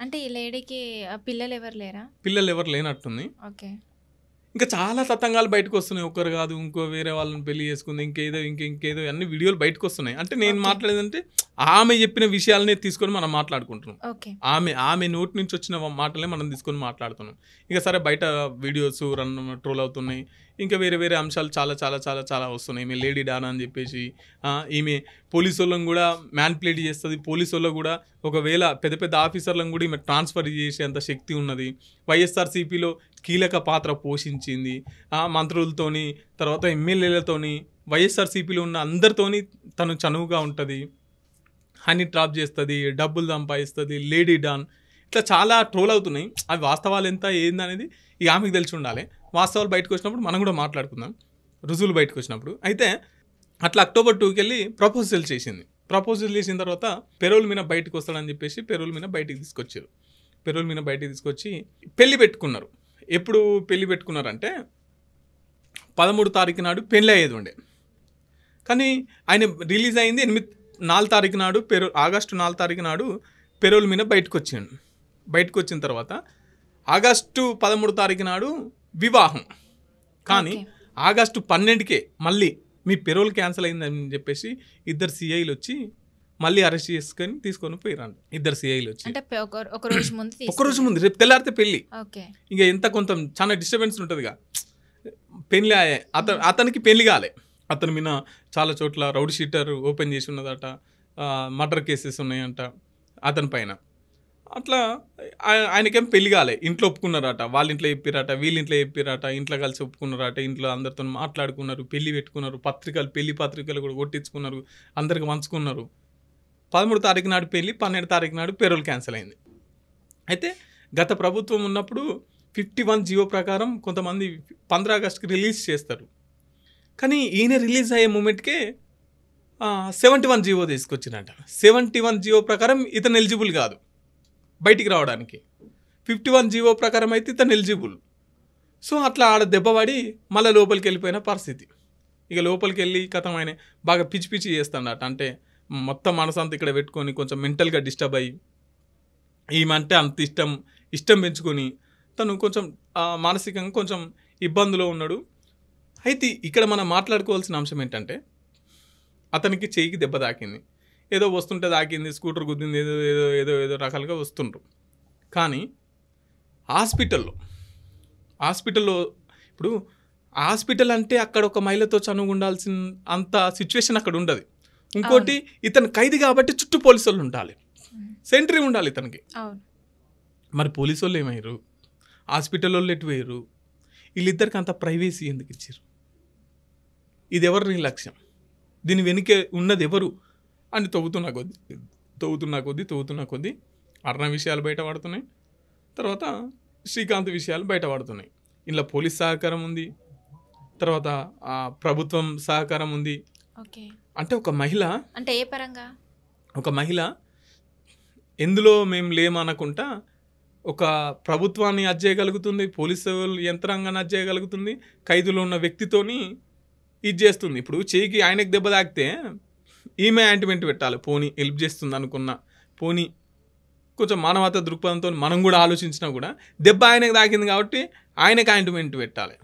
అంటే ఈ లేడీకి పిల్లలు ఎవరు లేరా? పిల్లలు ఎవరు లేనట్టుంది. ఓకే. ఇంకా చాలా తతంగాలు బయటకు వస్తున్నాయి. ఒకరు కాదు, ఇంకో వేరే వాళ్ళని పెళ్లి చేసుకుంది, ఇంకేదో అన్ని వీడియోలు బయటకు వస్తున్నాయి. అంటే నేను మాట్లాడేదంటే ఆమె చెప్పిన విషయాలనే తీసుకొని మనం మాట్లాడుకుంటున్నాం. ఓకే. ఆమె నోటి నుంచి వచ్చిన మాటలే మనం తీసుకొని మాట్లాడుతున్నాం. ఇంకా సరే బయట వీడియోస్ ట్రోల్ అవుతున్నాయి, ఇంకా వేరే వేరే అంశాలు చాలా చాలా చాలా చాలా వస్తున్నాయి. ఈమె లేడీ డానా అని చెప్పేసి, ఈమె పోలీసు వాళ్ళని కూడా మ్యాన్ప్లేట్ చేస్తుంది. పోలీసు వాళ్ళకు కూడా ఒకవేళ పెద్ద పెద్ద ఆఫీసర్లను కూడా ఈమె ట్రాన్స్ఫర్ చేసేంత శక్తి ఉన్నది. వైఎస్ఆర్సీపీలో కీలక పాత్ర పోషించింది. మంత్రులతోని, తర్వాత ఎమ్మెల్యేలతోని, వైఎస్ఆర్సీపీలో ఉన్న అందరితోని తను చనువుగా ఉంటుంది. హనీ ట్రాప్ చేస్తుంది, డబ్బులు సంపాదిస్తుంది, లేడీ డాన్, ఇట్లా చాలా ట్రోల్ అవుతున్నాయి. అవి వాస్తవాలు ఎంత ఏందనేది ఇక ఆమెకు తెలిసి ఉండాలి. వాస్తవాలు బయటకు వచ్చినప్పుడు మనం కూడా మాట్లాడుకుందాం, రుజువులు బయటకు వచ్చినప్పుడు. అయితే అట్లా October 2కి వెళ్ళి ప్రపోజల్ చేసింది. ప్రపోజల్ చేసిన తర్వాత పెరోల్ మీద బయటకు వస్తాడని చెప్పేసి పెరోల్ మీద బయటికి తీసుకొచ్చారు. పెరోల్ మీద బయటికి తీసుకొచ్చి పెళ్లి పెట్టుకున్నారు. ఎప్పుడు పెళ్లి పెట్టుకున్నారంటే 13 తారీఖు నాడు పెళ్ళి అయ్యేది ఉండే. కానీ ఆయన రిలీజ్ అయింది 4 తారీఖు నాడు, ఆగస్టు 4 తారీఖు నాడు పెరోల్ మీద బయటకు వచ్చాడు. బయటకు వచ్చిన తర్వాత ఆగస్టు 13 తారీఖు నాడు వివాహం. కానీ ఆగస్టు 12కే మళ్ళీ మీ పెరోల్ క్యాన్సిల్ అయిందని చెప్పేసి ఇద్దరు సిఐలు వచ్చి మళ్ళీ అరెస్ట్ చేసుకొని తీసుకొని పోయిరంట. ఇద్దరు సిఐలు వచ్చి ఒక రోజు ముందు రేపు తెల్లారితే పెళ్ళి. ఇంకా ఎంత కొంత చాలా డిస్టర్బెన్స్ ఉంటుందిగా. పెళ్ళి అతనికి పెళ్లి కాలే. అతని మీద చాలా చోట్ల రౌడీ షీటర్ ఓపెన్ చేసి ఉన్నదట, మర్డర్ కేసెస్ ఉన్నాయంట అతని పైన. అట్లా ఆయనకేం పెళ్లి కాలే. ఇంట్లో ఒప్పుకున్నారట, వాళ్ళ ఇంట్లో చెప్పారట, వీళ్ళ ఇంట్లో చెప్పారట, ఇంట్లో కలిసి ఒప్పుకున్నారట, ఇంట్లో అందరితో మాట్లాడుకున్నారు, పెళ్లి పెట్టుకున్నారు, పెళ్లి పత్రికలు కూడా కొట్టించుకున్నారు, అందరికి పంచుకున్నారు. 13 తారీఖు నాడు పెళ్ళి, 12 తారీఖు నాడు పెరోల్ క్యాన్సిల్ అయింది. అయితే గత ప్రభుత్వం ఉన్నప్పుడు 51 జీవో ప్రకారం కొంతమంది 15 ఆగస్టుకి రిలీజ్ చేస్తారు. కానీ ఈయన రిలీజ్ అయ్యే మూమెంట్కే 71 జీవో తీసుకొచ్చినట్ట. 71 జీవో ప్రకారం ఇతను ఎలిజిబుల్ కాదు బయటికి రావడానికి. 51 జీవో ప్రకారం అయితే ఇతను ఎలిజిబుల్. సో అట్లా ఆడ దెబ్బపడి మళ్ళీ లోపలికి వెళ్ళిపోయిన పరిస్థితి. ఇక లోపలికి వెళ్ళి కథం ఆయన బాగా పిచ్చి చేస్తాడట. అంటే మొత్తం మనసంతా ఇక్కడ పెట్టుకొని కొంచెం మెంటల్గా డిస్టర్బ్ అయ్యి, ఈమంటే అంత ఇష్టం పెంచుకొని తను కొంచెం మానసికంగా కొంచెం ఇబ్బందిలో ఉన్నాడు. అయితే ఇక్కడ మనం మాట్లాడుకోవాల్సిన అంశం ఏంటంటే, అతనికి చెయ్యికి దెబ్బ తాకింది, ఏదో వస్తుంటే తాకింది, స్కూటర్ గుద్దింది, ఏదో ఏదో ఏదో ఏదో రకాలుగా వస్తుండ్రు. కానీ హాస్పిటల్లో ఇప్పుడు హాస్పిటల్ అంటే అక్కడ ఒక మహిళతో చనువు ఉండాల్సిన అంత సిచ్యువేషన్ అక్కడ ఉండదు. ఇంకోటి ఇతను ఖైదీ కాబట్టి చుట్టూ పోలీసు వాళ్ళు ఉండాలి, సెంట్రీ ఉండాలి ఇతనికి. మరి పోలీసు వాళ్ళు ఏమయ్యారు, హాస్పిటల్ వాళ్ళు ఎటు పోయారు, వీళ్ళిద్దరికి అంత ప్రైవేసీ ఎందుకు ఇచ్చారు? ఇది ఎవరి నిర్లక్ష్యం? దీని వెనుకే ఉన్నది ఎవరు అని తవ్వుతున్నా కొద్దీ అర్ణ విషయాలు బయటపడుతున్నాయి, తర్వాత శ్రీకాంత్ విషయాలు బయటపడుతున్నాయి. ఇందులో పోలీస్ సహకారం ఉంది, తర్వాత ప్రభుత్వం సహకారం ఉంది. అంటే ఒక మహిళ, అంటే ఏ పరంగా ఒక మహిళ ఎందులో మేము లేమనకుండా ఒక ప్రభుత్వాన్ని అజ్జేయగలుగుతుంది, పోలీసు యంత్రాంగాన్ని అజ్జేయగలుగుతుంది, ఖైదులో ఉన్న వ్యక్తితోని ఇది చేస్తుంది. ఇప్పుడు చేయికి ఆయనకు దెబ్బ తాకితే ఈమె యాంటిమెంట్ పెట్టాలి, పోనీ హెల్ప్ చేస్తుంది అనుకున్నా, పోనీ కొంచెం మానవతా దృక్పథంతో మనం కూడా ఆలోచించినా కూడా దెబ్బ ఆయనకు తాకింది కాబట్టి ఆయనకు యాంటిమెంట్ పెట్టాలి.